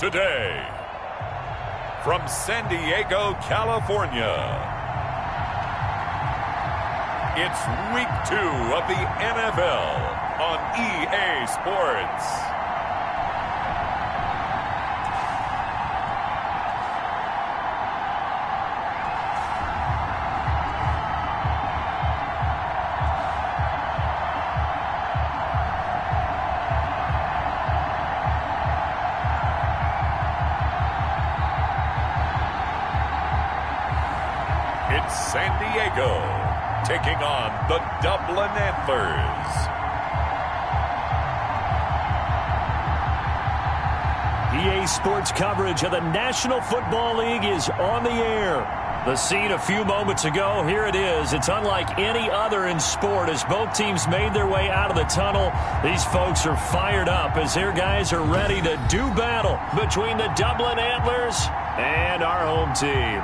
today, from San Diego, California, it's Week 2 of the NFL on EA Sports. It's San Diego taking on the Dublin Antlers. EA Sports coverage of the National Football League is on the air. The scene a few moments ago, here it is. It's unlike any other in sport as both teams made their way out of the tunnel. These folks are fired up as their guys are ready to do battle between the Dublin Antlers and our home team.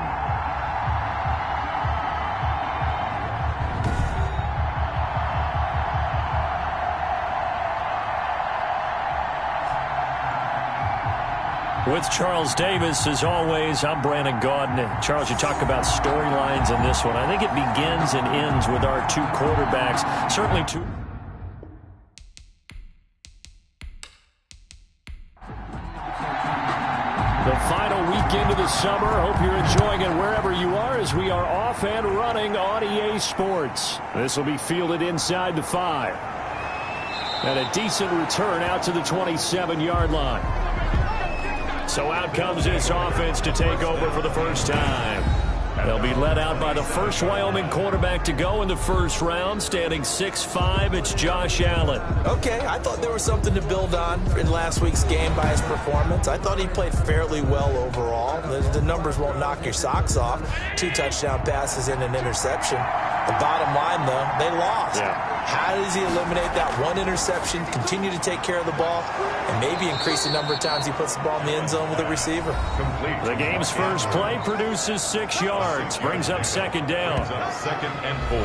With Charles Davis, as always, I'm Brandon Gaudin. Charles, you talk about storylines in this one. I think it begins and ends with our two quarterbacks. Certainly two. The final weekend of the summer. Hope you're enjoying it wherever you are as we are off and running on EA Sports. This will be fielded inside the 5. And a decent return out to the 27-yard line. So out comes this offense to take over for the first time. They'll be led out by the first Wyoming quarterback to go in the first round, standing 6'5". It's Josh Allen. Okay, I thought there was something to build on in last week's game by his performance. I thought he played fairly well overall. The numbers won't knock your socks off. 2 touchdown passes and an interception. The bottom line, though, they lost. Yeah. How does he eliminate that one interception, continue to take care of the ball, and maybe increase the number of times he puts the ball in the end zone with a receiver? The game's first play produces 6 yards, brings up second down.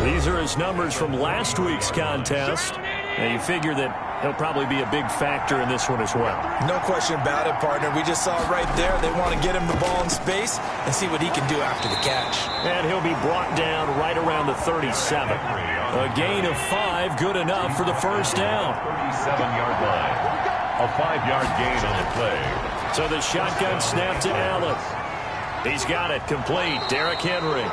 These are his numbers from last week's contest. Now you figure that he'll probably be a big factor in this one as well. No question about it, partner. We just saw it right there. They want to get him the ball in space and see what he can do after the catch. And he'll be brought down right around the 37. A gain of 5, good enough for the first down. 37-yard line. A 5-yard gain on the play. So the shotgun snap to Allen. He's got it complete. Derrick Henry.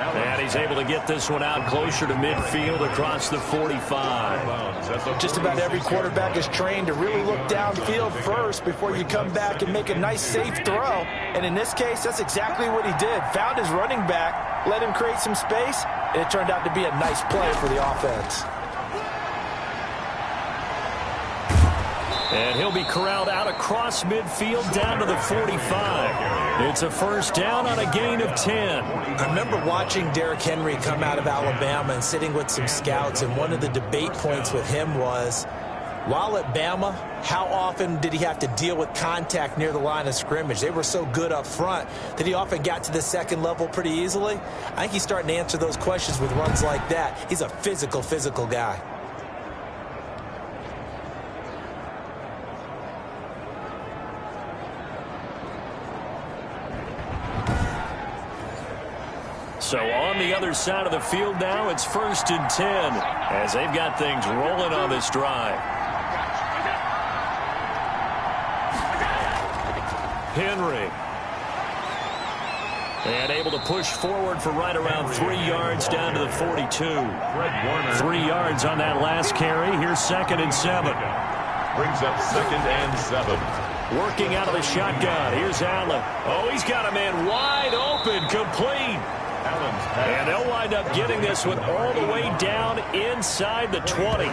And he's able to get this one out closer to midfield across the 45. Just about every quarterback is trained to really look downfield first before you come back and make a nice, safe throw. And in this case, that's exactly what he did. Found his running back, let him create some space, and it turned out to be a nice play for the offense. And he'll be corralled out across midfield down to the 45. It's a first down on a gain of 10. I remember watching Derrick Henry come out of Alabama and sitting with some scouts, and one of the debate points with him was, while at Bama, how often did he have to deal with contact near the line of scrimmage? They were so good up front that he often got to the second level pretty easily. I think he's starting to answer those questions with runs like that. He's a physical guy. So on the other side of the field now, it's 1st and 10 as they've got things rolling on this drive. Henry. And able to push forward for right around 3 yards down to the 42. 3 yards on that last carry. Here's 2nd and 7. Brings up 2nd and 7. Working out of the shotgun. Here's Allen. Oh, he's got a man wide open, complete. And they'll wind up getting this one all the way down inside the 20.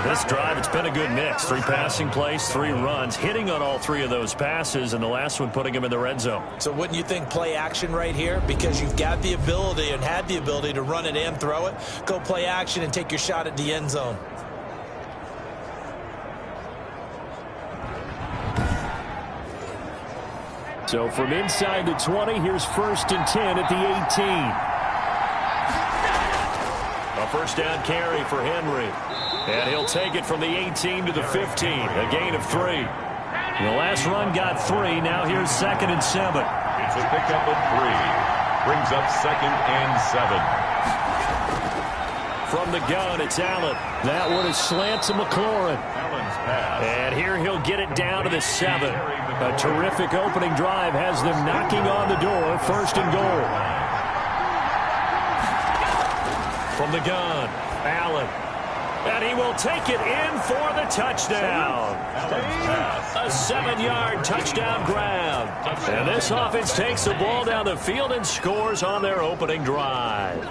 This drive, it's been a good mix. 3 passing plays, 3 runs, hitting on all 3 of those passes, and the last one putting him in the red zone. So wouldn't you think play action right here? Because you've got the ability and had the ability to run it and throw it. Go play action and take your shot at the end zone. So from inside the 20, here's 1st and 10 at the 18. A first down carry for Henry. And he'll take it from the 18 to the 15. A gain of 3. The last run got 3. Now here's 2nd and 7. It's a pickup of 3. Brings up 2nd and 7. From the gun, it's Allen. That one is slant to McLaurin. Allen's pass. And here he'll get it down to the 7. A terrific opening drive has them knocking on the door. 1st and goal. From the gun, Allen. And he will take it in for the touchdown. A 7-yard touchdown grab. And this offense takes the ball down the field and scores on their opening drive.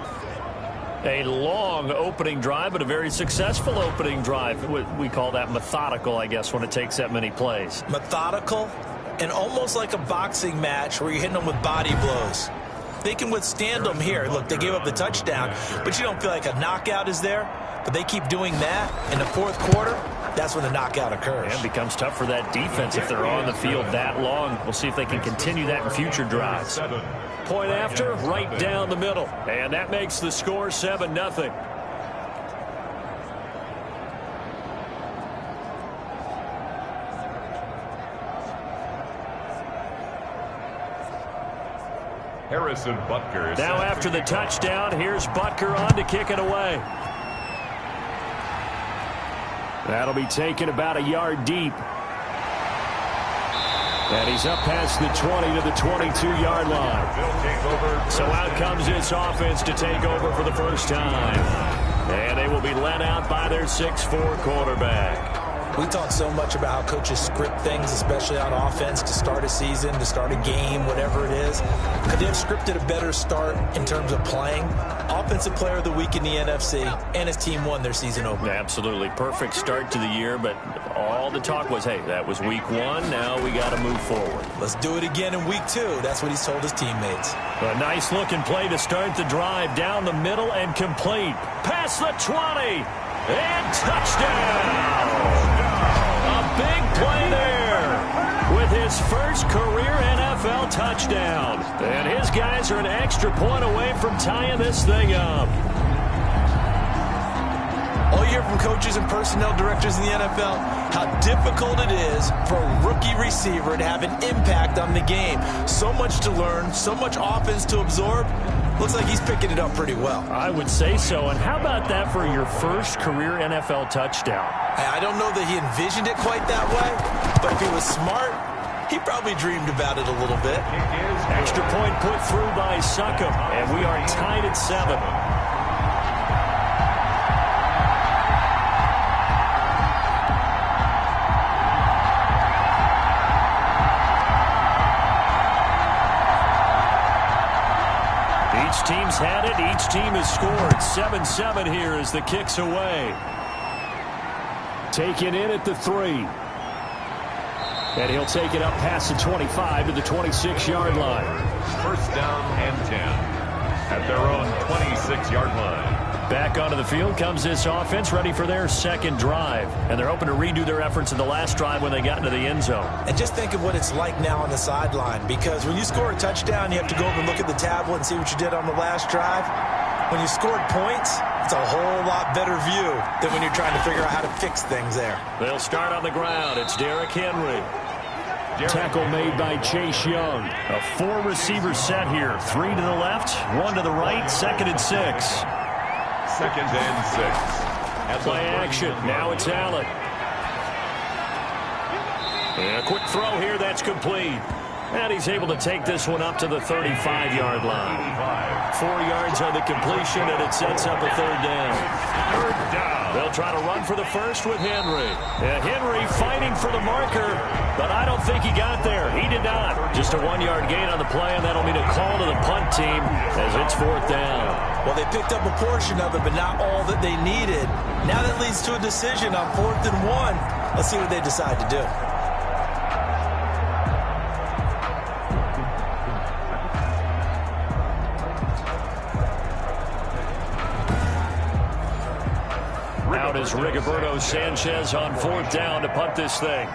A long opening drive, but a very successful opening drive. We call that methodical, I guess, when it takes that many plays. Methodical and almost like a boxing match where you're hitting them with body blows. They can withstand them here. Look, they gave up the touchdown, but you don't feel like a knockout is there. But they keep doing that in the 4th quarter. That's when the knockout occurs. And it becomes tough for that defense if they're on the field that long. We'll see if they can continue that in future drives. Point after, right down the middle. And that makes the score 7-0. Harrison Butker. Now after the touchdown, here's Butker on to kick it away. That'll be taken about a yard deep. And he's up past the 20 to the 22-yard line. So out comes this offense to take over for the first time. And they will be led out by their 6'4" quarterback. We talk so much about how coaches script things, especially on offense, to start a season, to start a game, whatever it is. Could they have scripted a better start in terms of playing? Offensive Player of the Week in the NFC, and his team won their season opener. Absolutely. Perfect start to the year, but all the talk was, hey, that was week 1. Now we got to move forward. Let's do it again in week 2. That's what he's told his teammates. A nice-looking play to start the drive down the middle and complete. Past the 20, and touchdown! A big play there with his first career NFL touchdown. And his guys are an extra point away from tying this thing up. All you hear from coaches and personnel directors in the NFL, how difficult it is for a rookie receiver to have an impact on the game. So much to learn, so much offense to absorb. Looks like he's picking it up pretty well. I would say so. And how about that for your first career NFL touchdown? I don't know that he envisioned it quite that way, but if he was smart, he probably dreamed about it a little bit. Extra point put through by Succop, and we are tied at 7. Each team's had it. Each team has scored. 7-7 here as the kick's away. Taken in at the 3. And he'll take it up past the 25 to the 26-yard line. First down and 10 at their own 26-yard line. Back onto the field comes this offense, ready for their second drive. And they're hoping to redo their efforts in the last drive when they got into the end zone. And just think of what it's like now on the sideline, because when you score a touchdown, you have to go over and look at the tablet and see what you did on the last drive. When you scored points, it's a whole lot better view than when you're trying to figure out how to fix things there. They'll start on the ground. It's Derrick Henry. Tackle made by Chase Young. A 4-receiver set here. 3 to the left, 1 to the right, 2nd and 6. 2nd and 6. Play action. Now it's Allen. And a quick throw here. That's complete. And he's able to take this one up to the 35-yard line. 4 yards on the completion, and it sets up a 3rd down. They'll try to run for the first with Henry. And Henry fighting for the marker, but I don't think he got there. He did not. Just a 1-yard gain on the play, and that'll mean a call to the punt team as it's 4th down. Well, they picked up a portion of it, but not all that they needed. Now that leads to a decision on 4th and 1. Let's see what they decide to do. Out is Rigoberto Sanchez on 4th down to punt this thing.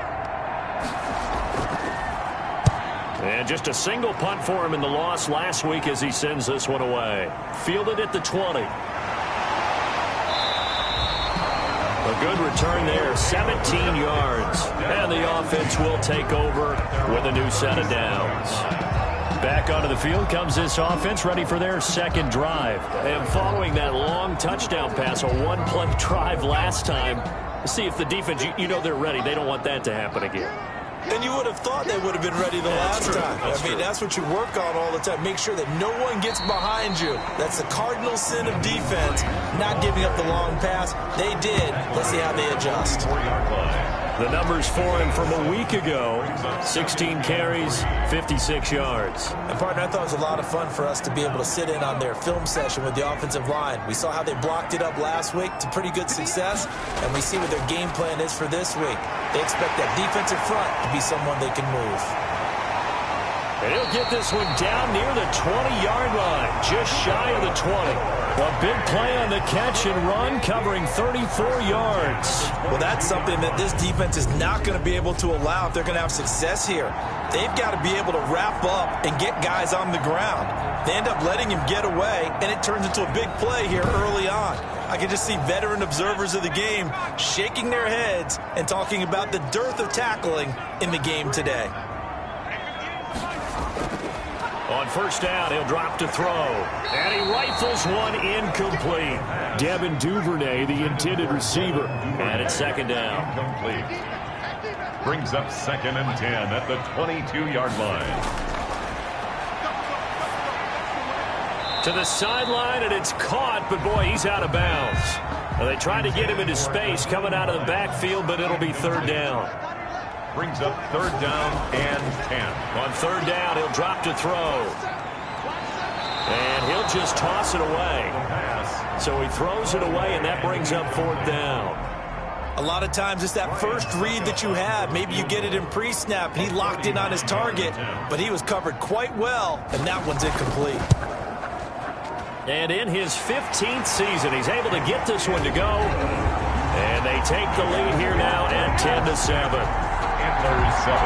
And just a single punt for him in the loss last week as he sends this one away. Fielded at the 20. A good return there, 17 yards. And the offense will take over with a new set of downs. Back onto the field comes this offense, ready for their second drive. And following that long touchdown pass, a one-play drive last time, see if the defense, you know they're ready. They don't want that to happen again. And you would have thought they would have been ready the last time. I mean, that's what you work on all the time. Make sure that no one gets behind you. That's the cardinal sin of defense, not giving up the long pass. They did. Let's see how they adjust. The numbers for him from a week ago, 16 carries, 56 yards. And, partner, I thought it was a lot of fun for us to be able to sit in on their film session with the offensive line. We saw how they blocked it up last week to pretty good success, and we see what their game plan is for this week. They expect that defensive front to be someone they can move. And he'll get this one down near the 20-yard line, just shy of the 20. A big play on the catch and run, covering 34 yards. Well, that's something that this defense is not going to be able to allow if they're going to have success here. They've got to be able to wrap up and get guys on the ground. They end up letting him get away, and it turns into a big play here early on. I can just see veteran observers of the game shaking their heads and talking about the dearth of tackling in the game today. On first down, he'll drop to throw. And he rifles one incomplete. Devin Duvernay, the intended receiver. And it's second down. Complete. Brings up 2nd and 10 at the 22-yard line. To the sideline, and it's caught, but boy, he's out of bounds. Well, they tried to get him into space coming out of the backfield, but it'll be third down. Brings up 3rd down and 10. On third down, he'll drop to throw. And he'll just toss it away. So he throws it away, and that brings up 4th down. A lot of times it's that first read that you have. Maybe you get it in pre-snap, and he locked in on his target, but he was covered quite well, and that one's incomplete. And in his 15th season, he's able to get this one to go. And they take the lead here now at 10-7. Antlers 7.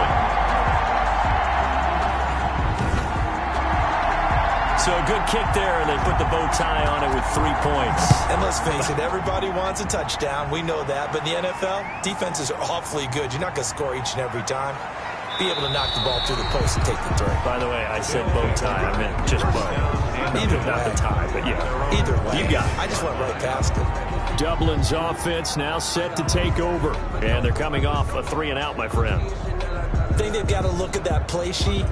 So a good kick there, and they put the bow tie on it with 3 points. And let's face it, everybody wants a touchdown. We know that. But in the NFL, defenses are awfully good. You're not going to score each and every time. Be able to knock the ball through the post and take the three. By the way, I said bow tie. I meant just bow. Either way. Not the tie, but yeah. Either way. You got it. I just went right past it. Dublin's offense now set to take over. And they're coming off a 3-and-out, my friend. I think they've got to look at that play sheet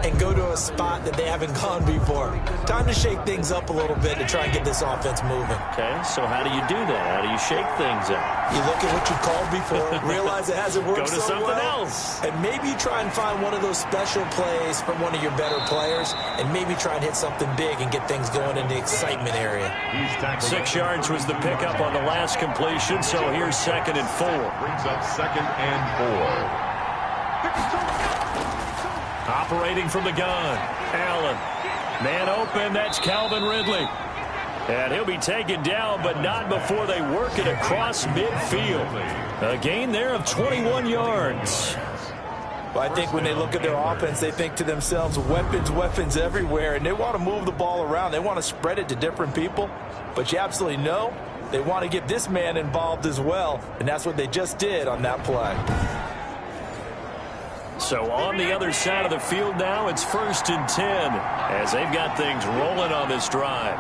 and go to a spot that they haven't gone before. Time to shake things up a little bit to try and get this offense moving. Okay, so how do you do that? How do you shake things up? You look at what you called before, realize it hasn't worked so well. Go to something else. And maybe you try and find one of those special plays from one of your better players, and maybe try and hit something big and get things going in the excitement area. 6 yards was the pickup on the last completion, so here's 2nd and 4. Brings up 2nd and 4. Operating from the gun, Allen. Man open, that's Calvin Ridley. And he'll be taken down, but not before they work it across midfield. A gain there of 21 yards. Well, I think when they look at their offense, they think to themselves, weapons, weapons everywhere, and they want to move the ball around. They want to spread it to different people, but you absolutely know they want to get this man involved as well, and that's what they just did on that play. So on the other side of the field now, it's 1st and 10 as they've got things rolling on this drive.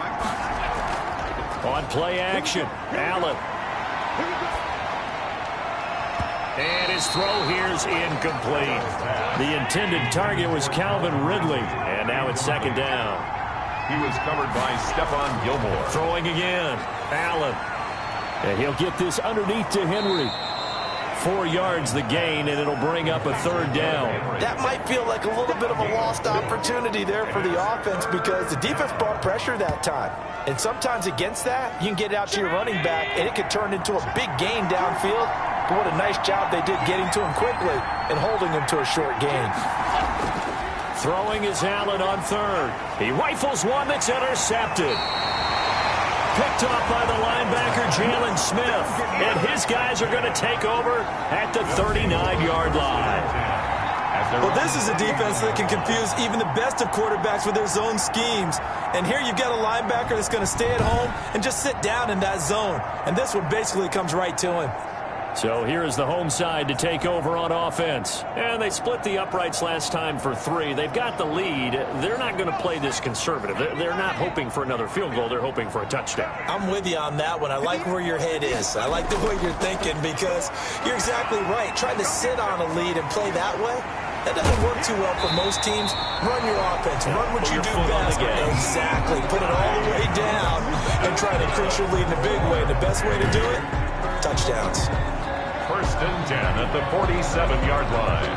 On play action, Allen. And his throw here's incomplete. The intended target was Calvin Ridley, and now it's 2nd down. He was covered by Stephon Gilmore. Throwing again, Allen. And he'll get this underneath to Henry. 4 yards the gain, and it'll bring up a 3rd down. That might feel like a little bit of a lost opportunity there for the offense because the defense brought pressure that time. And sometimes against that, you can get it out to your running back, and it could turn into a big gain downfield. But what a nice job they did getting to him quickly and holding him to a short gain. Throwing is Allen on 3rd. He rifles one that's intercepted. Picked off by the linebacker, Jalen Smith. And his guys are going to take over at the 39-yard line. As Well, this is a defense that can confuse even the best of quarterbacks with their zone schemes. And here you've got a linebacker that's going to stay at home and just sit down in that zone. And this one basically comes right to him. So here is the home side to take over on offense. And they split the uprights last time for 3. They've got the lead. They're not going to play this conservative. They're not hoping for another field goal. They're hoping for a touchdown. I'm with you on that one. I like where your head is. I like the way you're thinking because you're exactly right. Trying to sit on a lead and play that way, that doesn't work too well for most teams. Run your offense. Run what you do best. Exactly. Put it all the way down and try to increase your lead in a big way. The best way to do it, touchdowns. 1st and 10 at the 47-yard line.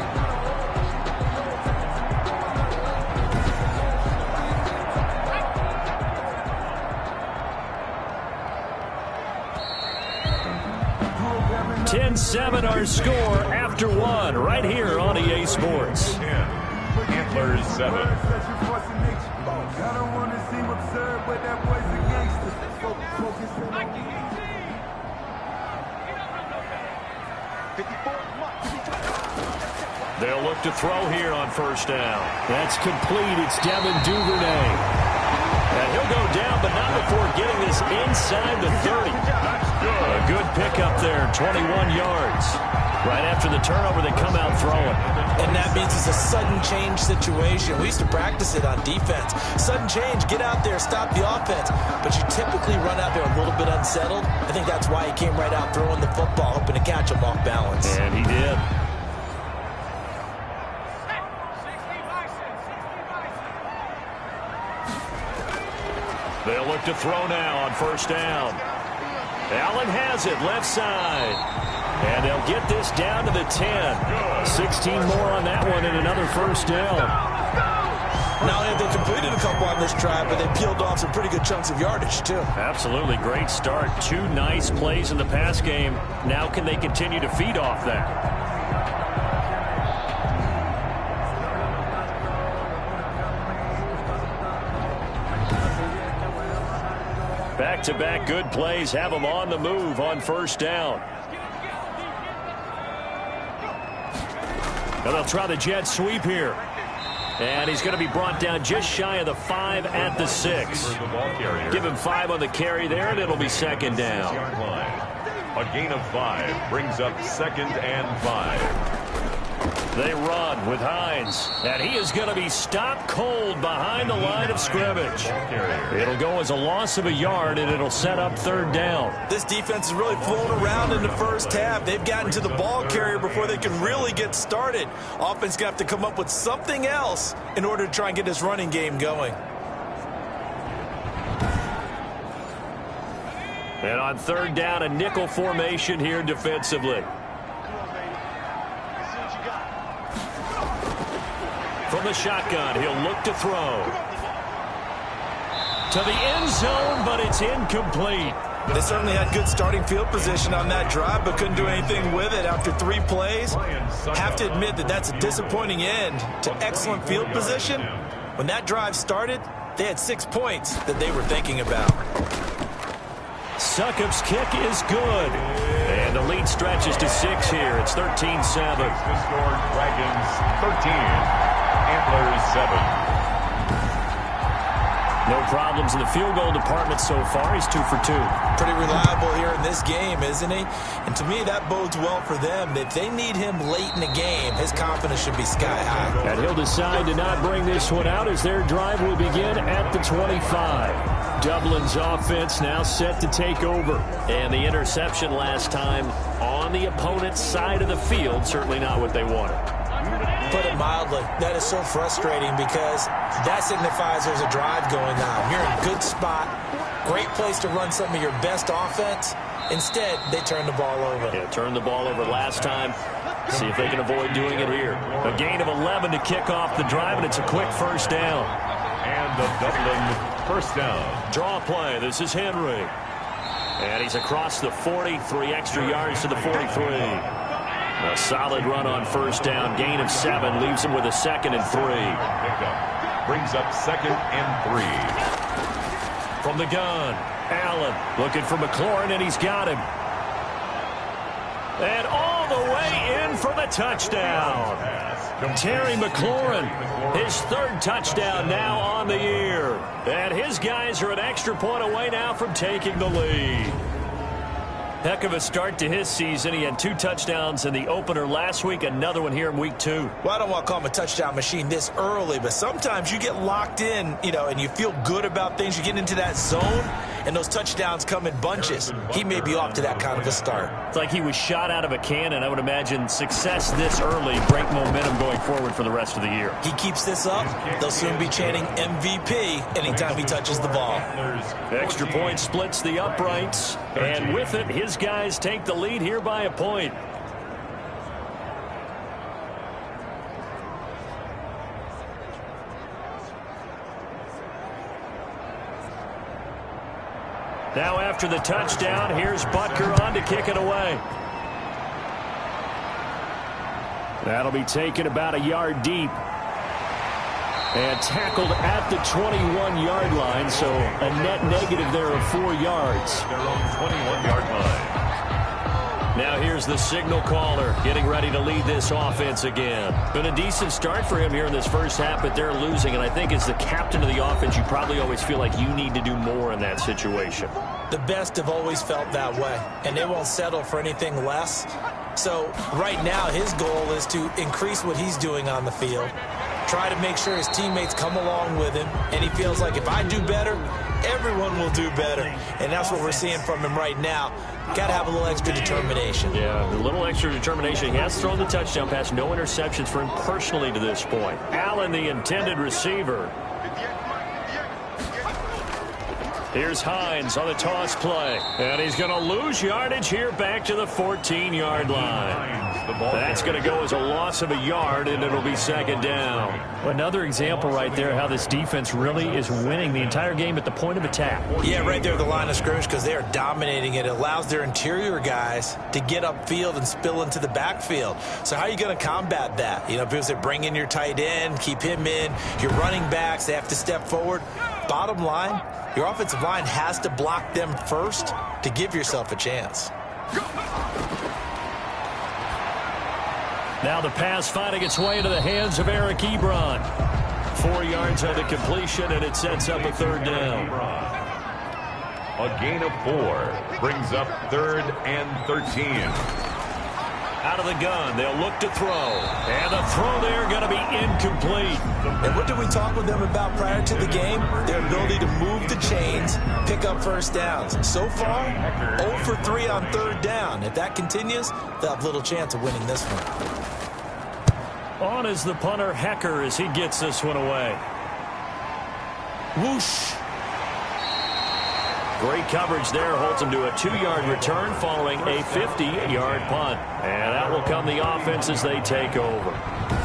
(10-7) our score after 1 right here on EA Sports. 10. Antlers 7. I don't want to seem absurd, but that boy's a gangster. They'll look to throw here on 1st down. That's complete. It's Devin Duvernay. And he'll go down, but not before getting this inside the 30. A good pickup there, 21 yards. Right after the turnover, they come out throwing. And that means it's a sudden change situation. We used to practice it on defense. Sudden change, get out there, stop the offense. But you typically run out there a little bit unsettled. I think that's why he came right out throwing the football, hoping to catch him off balance. And he did. They'll look to throw now on 1st down. Allen has it, left side. And they'll get this down to the 10. 16 more on that one and another 1st down. Not only have they completed a couple on this drive, but they peeled off some pretty good chunks of yardage, too. Absolutely. Great start. 2 nice plays in the pass game. Now can they continue to feed off that? Back-to-back good plays have them on the move on 1st down. And they'll try the jet sweep here. And he's going to be brought down just shy of the 5 at the 6. Give him 5 on the carry there, and it'll be 2nd down. A gain of 5 brings up 2nd and 5. They run with Hines, and he is going to be stopped cold behind the line of scrimmage. It'll go as a loss of a yard, and it'll set up 3rd down. This defense is really flown around in the first half. They've gotten to the ball carrier before they can really get started. Offense going to have to come up with something else in order to try and get this running game going. And on 3rd down, a nickel formation here defensively. From the shotgun, he'll look to throw. To the end zone, but it's incomplete. They certainly had good starting field position on that drive, but couldn't do anything with it after 3 plays. Have to admit that that's a disappointing end to excellent field position. When that drive started, they had 6 points that they were thinking about. Succop's kick is good. And the lead stretches to 6 here. It's 13-7. The score, Dragons 13. Antlers 7. No problems in the field goal department so far. He's 2 for 2. Pretty reliable here in this game, isn't he? And to me, that bodes well for them. If they need him late in the game, his confidence should be sky high. And he'll decide to not bring this one out as their drive will begin at the 25. Dublin's offense now set to take over. And the interception last time on the opponent's side of the field, certainly not what they wanted. Put it mildly, that is so frustrating because that signifies there's a drive going on. You're in a good spot, great place to run some of your best offense. Instead, they turn the ball over. Yeah, turned the ball over last time. See if they can avoid doing it here. A gain of 11 to kick off the drive, and it's a quick 1st down. And the Dublin 1st down. Draw play. This is Henry. And he's across the 40, 3 extra yards to the 43. A solid run on 1st down. Gain of 7 leaves him with a 2nd and 3. Pickup brings up 2nd and 3. From the gun, Allen looking for McLaurin, and he's got him. And all the way in for the touchdown. Terry McLaurin, his third touchdown now on the year. And his guys are an extra point away now from taking the lead. Heck of a start to his season. He had 2 touchdowns in the opener last week, another one here in week 2. Well, I don't want to call him a touchdown machine this early, but sometimes you get locked in, and you feel good about things. You get into that zone, and those touchdowns come in bunches. He may be off to that kind of a start. It's like he was shot out of a cannon. I would imagine success this early, great momentum going forward for the rest of the year. He keeps this up, they'll soon be chanting MVP anytime he touches the ball. Extra point splits the uprights, and with it, his guys take the lead here by a point. Now after the touchdown, here's Butker on to kick it away. That'll be taken about a yard deep. And tackled at the 21-yard line, so a net negative there of 4 yards. Their own 21-yard line. Now here's the signal caller getting ready to lead this offense again. Been a decent start for him here in this first half, but they're losing. And I think as the captain of the offense, you probably always feel like you need to do more in that situation. The best have always felt that way, and they won't settle for anything less. So right now his goal is to increase what he's doing on the field, try to make sure his teammates come along with him, and he feels like if I do better, everyone will do better. And that's what we're seeing from him right now. Got to have a little extra determination. Yeah, a little extra determination. He has thrown the touchdown pass. No interceptions for him personally to this point. Allen, the intended receiver. Here's Hines on the toss play. And he's going to lose yardage here back to the 14-yard line. That's going to go as a loss of a yard, and it'll be second down. Another example right there how this defense really is winning the entire game at the point of attack. Yeah, right there at the line of scrimmage because they are dominating it. It allows their interior guys to get upfield and spill into the backfield. So how are you going to combat that? Because they bring in your tight end, keep him in. Your running backs, they have to step forward. Bottom line, your offensive line has to block them first to give yourself a chance. Now the pass finding its way into the hands of Eric Ebron. 4 yards on the completion, and it sets up a third down. A gain of 4 brings up 3rd and 13. Out of the gun, they'll look to throw. And the throw there going to be incomplete. And what did we talk with them about prior to the game? Their ability to move the chains, pick up first downs. So far, 0 for 3 on 3rd down. If that continues, they'll have little chance of winning this one. On is the punter, Hecker, as he gets this one away. Whoosh. Great coverage there, holds him to a 2-yard return following a 50-yard punt. And that will come the offense as they take over.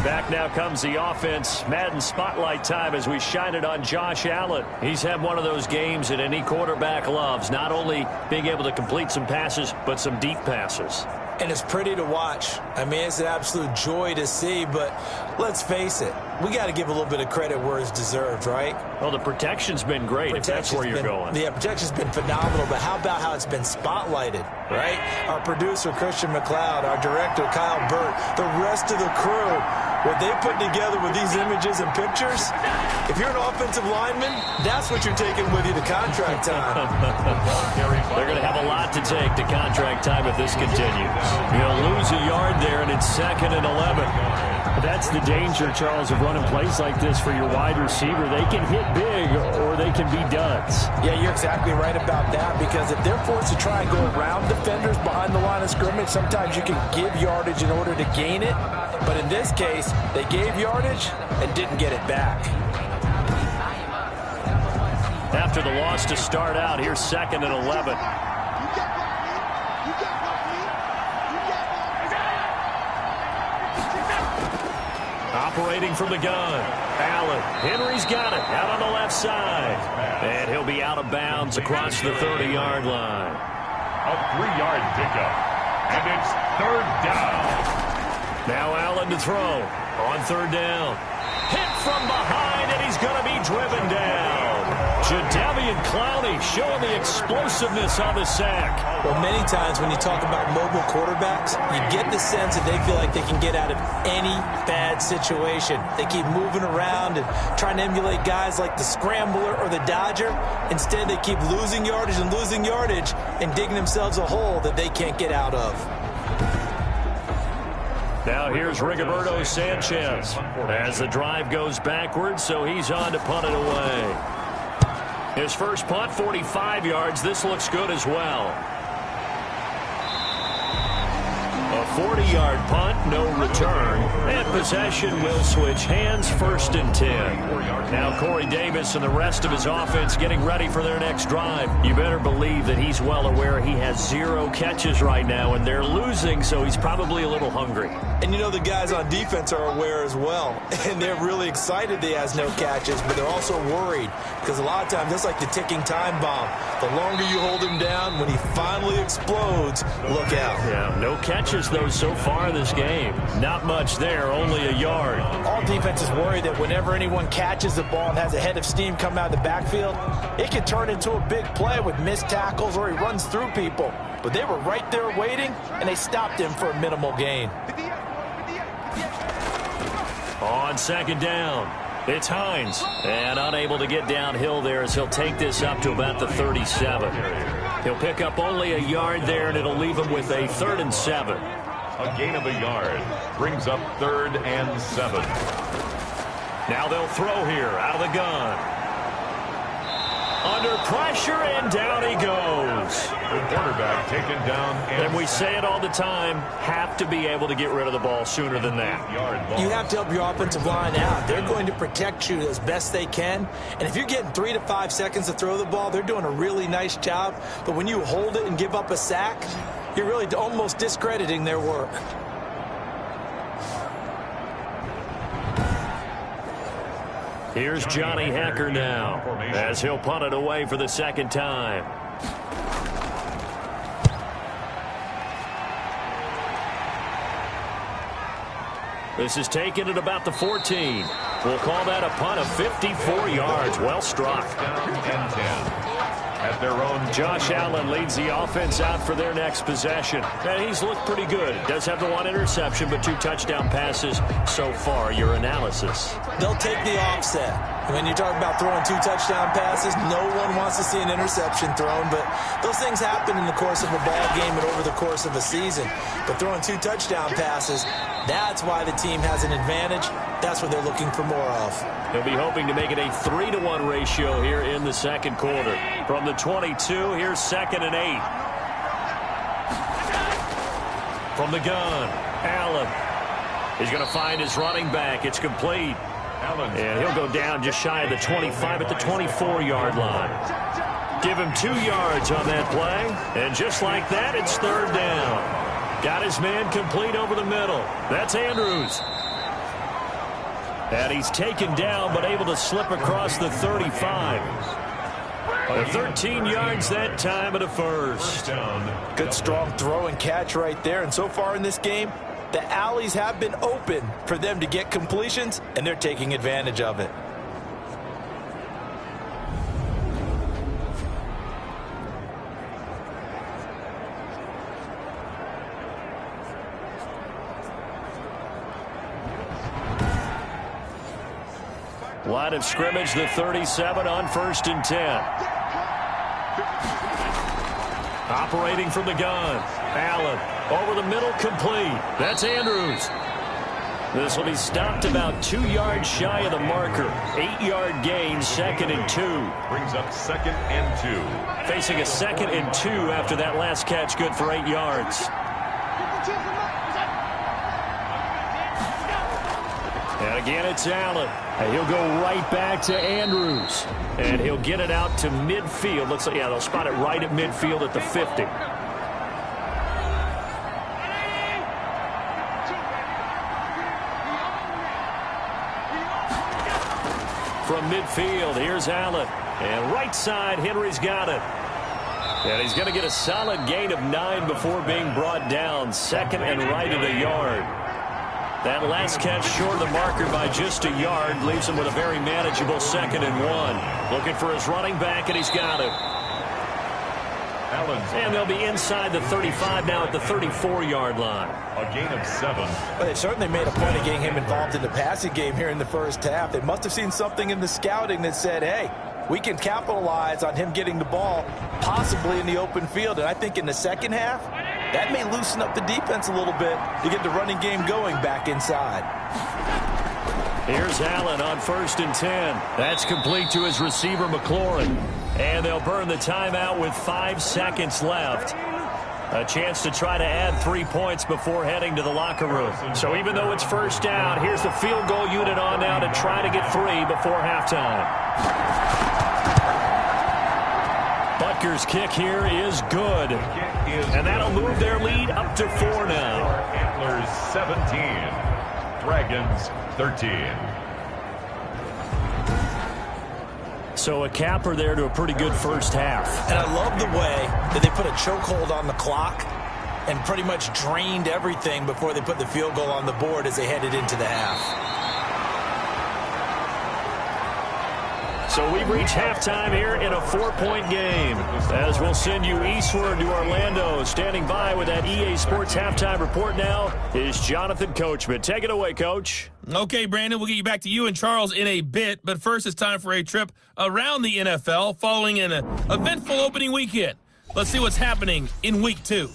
Back now comes the offense. Madden spotlight time as we shine it on Josh Allen. He's had one of those games that any quarterback loves, not only being able to complete some passes, but some deep passes. And it's pretty to watch. I mean, it's an absolute joy to see, but let's face it, we got to give a little bit of credit where it's deserved, right? Well, the protection's been great, if that's where you're going. Yeah, protection's been phenomenal, but how about how it's been spotlighted, right? Our producer, Christian McLeod, our director, Kyle Burt, the rest of the crew, what they put together with these images and pictures, if you're an offensive lineman, that's what you're taking with you to contract time. They're going to have a lot to take to contract time if this continues. He'll lose a yard there, and it's 2nd and 11. That's the danger, Charles, of running plays like this for your wide receiver. They can hit big or they can be duds. Yeah, you're exactly right about that, because if they're forced to try and go around defenders behind the line of scrimmage, sometimes you can give yardage in order to gain it. But in this case, they gave yardage and didn't get it back. After the loss to start out, here's 2nd and 11. Operating from the gun. Allen. Henry's got it. Out on the left side. And he'll be out of bounds across the 30-yard line. A 3-yard pickup. And it's 3rd down. Now Allen to throw. On 3rd down. Hit from behind, and he's going to be driven down. Jadeveon Clowney showing the explosiveness on the sack. Well, many times when you talk about mobile quarterbacks, you get the sense that they feel like they can get out of any bad situation. They keep moving around and trying to emulate guys like the Scrambler or the Dodger. Instead, they keep losing yardage and digging themselves a hole that they can't get out of. Now here's Rigoberto Sanchez as the drive goes backwards, so he's on to punt it away. His first punt, 45 yards. This looks good as well. A 40-yard punt, no return. And possession will switch hands, 1st and 10. Now Corey Davis and the rest of his offense getting ready for their next drive. You better believe that he's well aware he has 0 catches right now, and they're losing, so he's probably a little hungry. And you know the guys on defense are aware as well. And they're really excited he has no catches, but they're also worried because a lot of times that's like the ticking time bomb. The longer you hold him down, when he finally explodes, look out. Yeah, no catches, though, so far in this game. Not much there, only a yard. All defenses worry that whenever anyone catches the ball and has a head of steam come out of the backfield, it can turn into a big play with missed tackles or he runs through people. But they were right there waiting, and they stopped him for a minimal gain. On 2nd down, it's Hines. And unable to get downhill there as he'll take this up to about the 37. He'll pick up only a yard there, and it'll leave him with a 3rd and 7. A gain of a yard brings up 3rd and 7. Now they'll throw here out of the gun. Under pressure, and down he goes. The quarterback taken down. And we say it all the time, have to be able to get rid of the ball sooner than that. You have to help your offensive line out. They're going to protect you as best they can. And if you're getting 3 to 5 seconds to throw the ball, they're doing a really nice job. But when you hold it and give up a sack, you're really almost discrediting their work. Here's Johnny Hacker now as he'll punt it away for the 2nd time. This is taken at about the 14. We'll call that a punt of 54 yards. Well struck. And 10. At their own. Josh Allen leads the offense out for their next possession. And he's looked pretty good. Does have the 1 interception, but 2 touchdown passes so far. Your analysis. They'll take the offset. When you talk about throwing 2 touchdown passes, no one wants to see an interception thrown, but those things happen in the course of a ball game and over the course of a season. But throwing 2 touchdown passes, that's why the team has an advantage. That's what they're looking for more of. They'll be hoping to make it a 3-to-1 ratio here in the 2nd quarter. From the 22, here's 2nd and 8. From the gun, Allen. He's going to find his running back. It's complete. And he'll go down just shy of the 25 at the 24-yard line. Give him 2 yards on that play. And just like that, it's 3rd down. Got his man complete over the middle. That's Andrews. And he's taken down, but able to slip across the 35. 13 yards that time at a 1st. Good strong throw and catch right there. And so far in this game, the alleys have been open for them to get completions, and they're taking advantage of it. Line of scrimmage, the 37 on 1st and 10. Operating from the gun. Allen over the middle, complete. That's Andrews. This will be stopped about 2 yards shy of the marker. 8-yard gain, 2nd and 2. Brings up 2nd and 2. Facing a 2nd and 2 after that last catch, good for 8 yards. And again, it's Allen. And he'll go right back to Andrews. And he'll get it out to midfield. Looks like, yeah, they'll spot it right at midfield at the 50. From midfield, here's Allen. And right side, Henry's got it. And he's going to get a solid gain of 9 before being brought down. 2nd and right at a yard. That last catch short of the marker by just a yard leaves him with a very manageable 2nd and 1. Looking for his running back, and he's got it. And they'll be inside the 35 now at the 34-yard line. A gain of 7. Well, they certainly made a point of getting him involved in the passing game here in the first half. They must have seen something in the scouting that said, hey, we can capitalize on him getting the ball possibly in the open field. And I think in the second half, that may loosen up the defense a little bit to get the running game going back inside. Here's Allen on 1st and 10. That's complete to his receiver, McLaurin. And they'll burn the timeout with 5 seconds left. A chance to try to add 3 points before heading to the locker room. So even though it's first down, here's the field goal unit on now to try to get 3 before halftime. Butker's kick here is good. And that'll move their lead up to 4 now. Antlers 17. Dragons 13. So a capper there to a pretty good first half. And I love the way that they put a chokehold on the clock and pretty much drained everything before they put the field goal on the board as they headed into the half. So we've reached halftime here in a 4-point game. As we'll send you eastward to Orlando. Standing by with that EA Sports halftime report now is Jonathan Coachman. Take it away, Coach. Okay, Brandon, we'll get you back to you and Charles in a bit. But first, it's time for a trip around the NFL following an eventful opening weekend. Let's see what's happening in Week 2.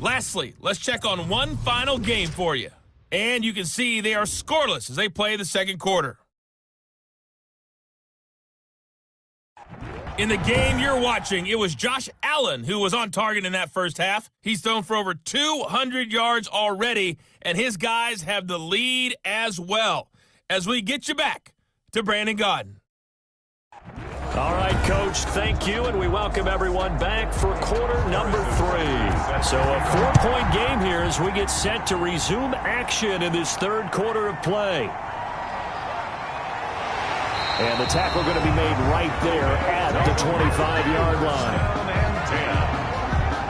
Lastly, let's check on one final game for you. And you can see they are scoreless as they play the second quarter. In the game you're watching, it was Josh Allen who was on target in that first half. He's thrown for over 200 yards already, and his guys have the lead as well. As we get you back to Brandon Gaudin. All right, Coach, thank you, and we welcome everyone back for quarter number 3. So a 4-point game here as we get set to resume action in this third quarter of play. And the tackle going to be made right there at the 25-yard line. And 10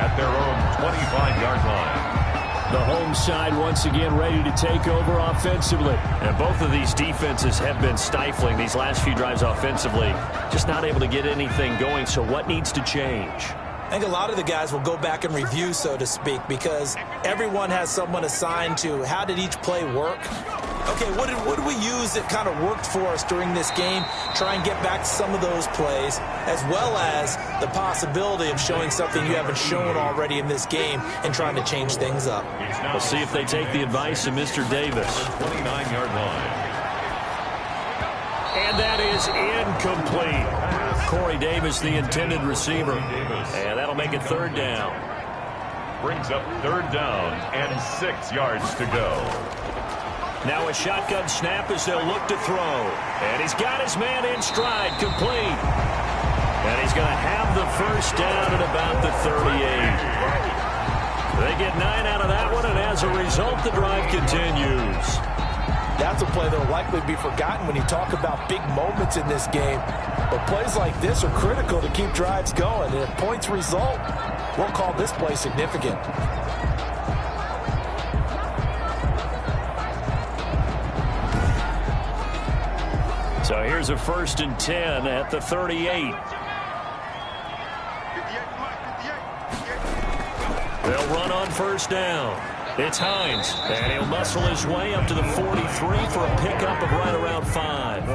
at their own 25-yard line. The home side once again ready to take over offensively. And both of these defenses have been stifling these last few drives offensively. Just not able to get anything going, so what needs to change? I think a lot of the guys will go back and review, so to speak, because everyone has someone assigned to how did each play work. Okay, what did we use that kind of worked for us during this game? Try and get back to some of those plays, as well as the possibility of showing something you haven't shown already in this game and trying to change things up. We'll see if they take the advice of Mr. Davis. 29-yard line. And that is incomplete. Corey Davis, the intended receiver. And that'll make it third down. Brings up third down and 6 yards to go. Now a shotgun snap as they'll look to throw. And he's got his man in stride, complete. And he's going to have the first down at about the 38. They get 9 out of that one, and as a result, the drive continues. That's a play that will likely be forgotten when you talk about big moments in this game. But plays like this are critical to keep drives going. And if points result, we'll call this play significant. So here's a 1st and 10 at the 38. They'll run on first down. It's Hines, and he'll muscle his way up to the 43 for a pickup of right around 5.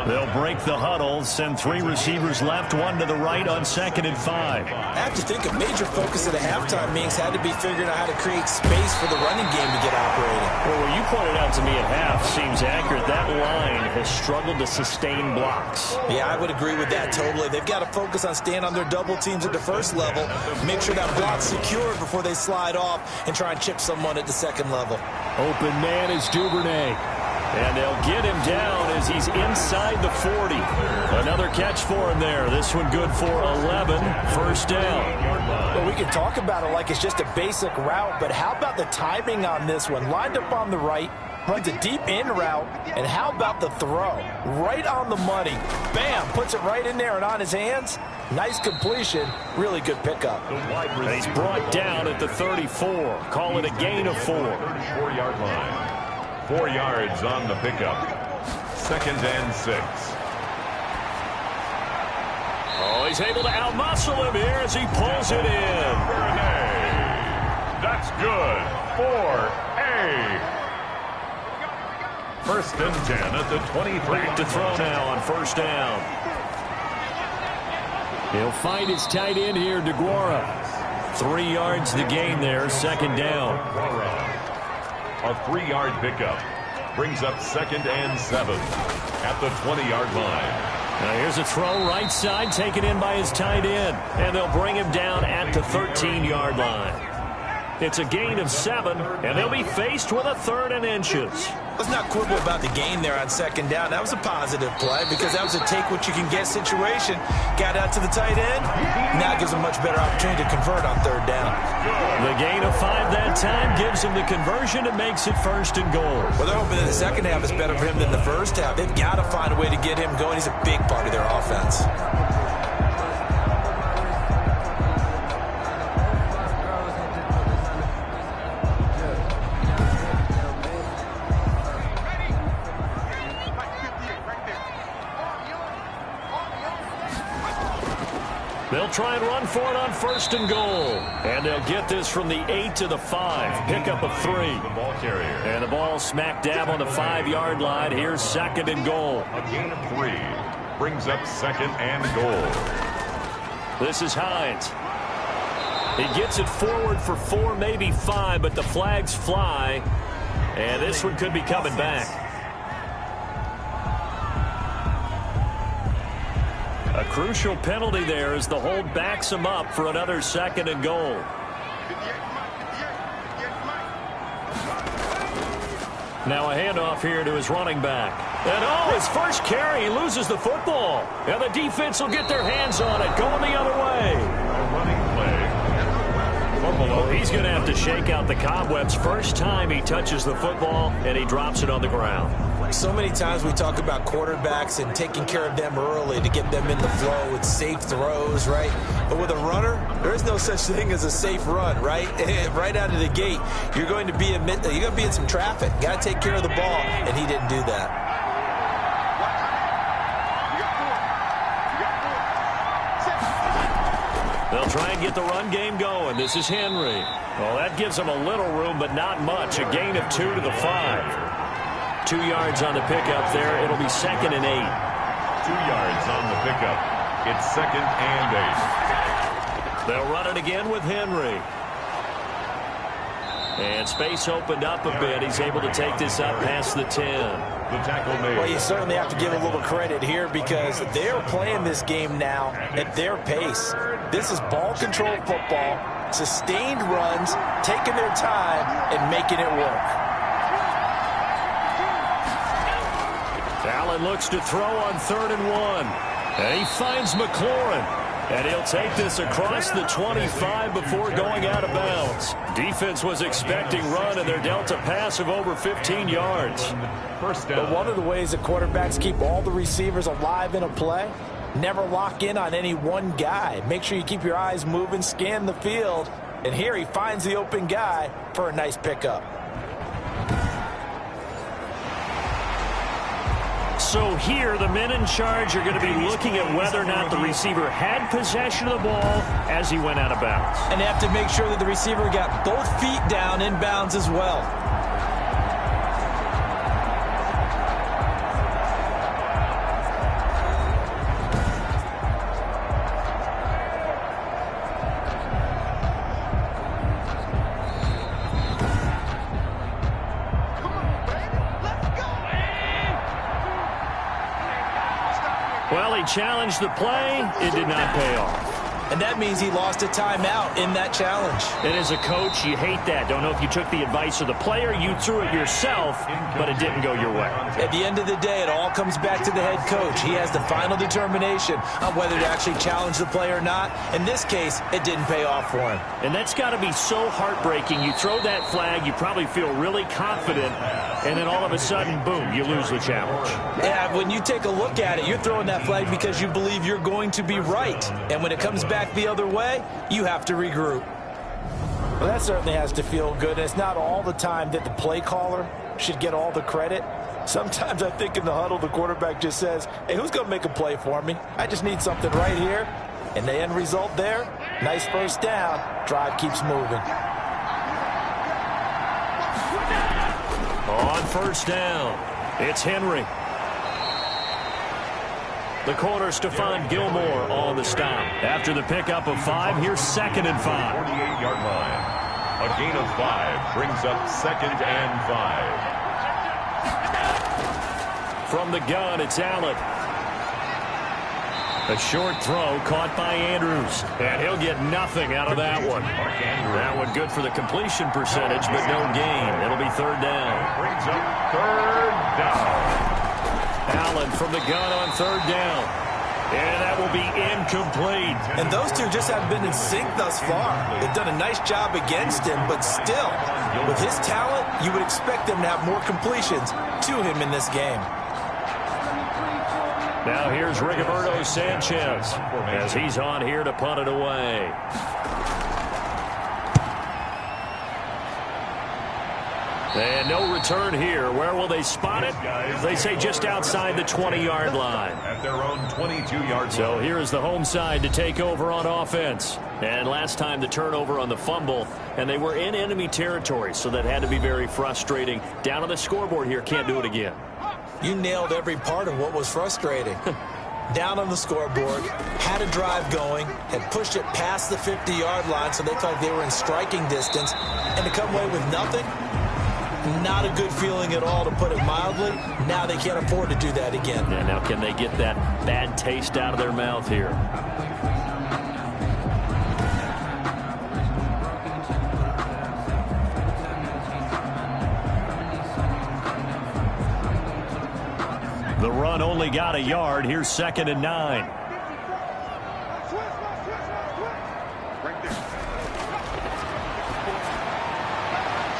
They'll break the huddle, send 3 receivers left, 1 to the right on 2nd and 5. I have to think a major focus at a halftime meetings had to be figuring out how to create space for the running game to get operating. Well, what you pointed out to me at half seems accurate. That line has struggled to sustain blocks. Yeah, I would agree with that totally. They've got to focus on staying on their double teams at the first level, make sure that block's secured before they slide off and try and chip someone at the second level. Open man is Duvernay. And they'll get him down as he's inside the 40. Another catch for him there. This one good for 11. First down. Well, we can talk about it like it's just a basic route, but how about the timing on this one? Lined up on the right, runs a deep in route, and how about the throw? Right on the money. Bam, puts it right in there and on his hands. Nice completion. Really good pickup. He's brought down at the 34. Call it a gain of 4. 34-yard line. 4 yards on the pickup. 2nd and 6. Oh, he's able to outmuscle him here as he pulls it in. That's good for A. 1st and 10 at the 23. Back to throw now on first down. He'll find his tight end here, DeGuara. 3 yards the gain there, 2nd down. A 3-yard pickup brings up 2nd and 7 at the 20-yard line. Now here's a throw right side taken in by his tight end. And they'll bring him down at the 13-yard line. It's a gain of 7, and they'll be faced with a 3rd and inches. Let's not quibble about the gain there on 2nd down. That was a positive play because that was a take-what-you-can-get situation. Got out to the tight end. Now gives him a much better opportunity to convert on 3rd down. The gain of 5 that time gives him the conversion and makes it 1st and goal. Well, they're hoping that the 2nd half is better for him than the 1st half. They've got to find a way to get him going. He's a big part of their offense. They'll try and run for it on 1st and goal. And they'll get this from the 8 to the 5. Pickup of 3. The ball carrier. And the ball smack dab on the 5-yard line. Here's 2nd and goal. A gain of 3 brings up 2nd and goal. This is Hines. He gets it forward for 4, maybe 5, but the flags fly. And this one could be coming back. A crucial penalty there as the hold backs him up for another 2nd and goal. Now a handoff here to his running back. And his first carry, he loses the football. And the defense will get their hands on it, going the other way. A running play. Well, he's going to have to shake out the cobwebs. First time he touches the football, and he drops it on the ground. So many times we talk about quarterbacks and taking care of them early to get them in the flow with safe throws, right? But with a runner, there is no such thing as a safe run, right? Right out of the gate, you're going to be in some traffic. Got to take care of the ball, and he didn't do that. They'll try and get the run game going. This is Henry. Well, that gives them a little room, but not much. A gain of 2 to the 5. 2 yards on the pickup there. It'll be 2nd and 8. 2 yards on the pickup. It's 2nd and 8. They'll run it again with Henry. And space opened up a bit. He's able to take this up past the 10. The tackle made. Well, you certainly have to give a little credit here because they're playing this game now at their pace. This is ball control football, sustained runs, taking their time, and making it work. Allen looks to throw on 3rd and 1. And he finds McLaurin. And he'll take this across the 25 before going out of bounds. Defense was expecting run, and they're dealt a pass of over 15 yards. First down. But one of the ways that quarterbacks keep all the receivers alive in a play, never lock in on any one guy. Make sure you keep your eyes moving, scan the field. And here he finds the open guy for a nice pickup. So here, the men in charge are going to be looking at whether or not the receiver had possession of the ball as he went out of bounds. And they have to make sure that the receiver got both feet down in bounds as well. Well, he challenged the play. It did not pay off. And that means he lost a timeout in that challenge. And as a coach, you hate that. Don't know if you took the advice of the player, you threw it yourself, but it didn't go your way. At the end of the day, it all comes back to the head coach. He has the final determination on whether to actually challenge the play or not. In this case, it didn't pay off for him. And that's got to be so heartbreaking. You throw that flag, you probably feel really confident, and then all of a sudden, boom, you lose the challenge. Yeah, when you take a look at it, you're throwing that flag because you believe you're going to be right. And when it comes back the other way, you have to regroup. Well, that certainly has to feel good. And it's not all the time that the play caller should get all the credit. Sometimes I think in the huddle, the quarterback just says, hey, who's going to make a play for me? I just need something right here. And the end result there, nice first down. Drive keeps moving. On first down, it's Henry. The corner, Stephon Gilmore, on the stop. After the pickup of 5, here's 2nd and 5. 48-yard line. A gain of 5 brings up 2nd and 5. From the gun, it's Allen. A short throw caught by Andrews. And he'll get nothing out of that one. That one good for the completion percentage, but no gain. It'll be 3rd down. Brings up 3rd down. Allen from the gun on 3rd down. And that will be incomplete. And those two just haven't been in sync thus far. They've done a nice job against him, but still, with his talent, you would expect them to have more completions to him in this game. Now here's Rigoberto Sanchez as he's on here to punt it away. And no return here. Where will they spot it? They say just outside the 20-yard line. At their own 22-yard line. So here's the home side to take over on offense. And last time the turnover on the fumble, and they were in enemy territory, so that had to be very frustrating. Down on the scoreboard here, can't do it again. You nailed every part of what was frustrating. Down on the scoreboard, had a drive going, had pushed it past the 50-yard line so they felt like they were in striking distance, and to come away with nothing, not a good feeling at all, to put it mildly. Now they can't afford to do that again. Yeah, now can they get that bad taste out of their mouth here? The run only got a yard. Here's 2nd and 9.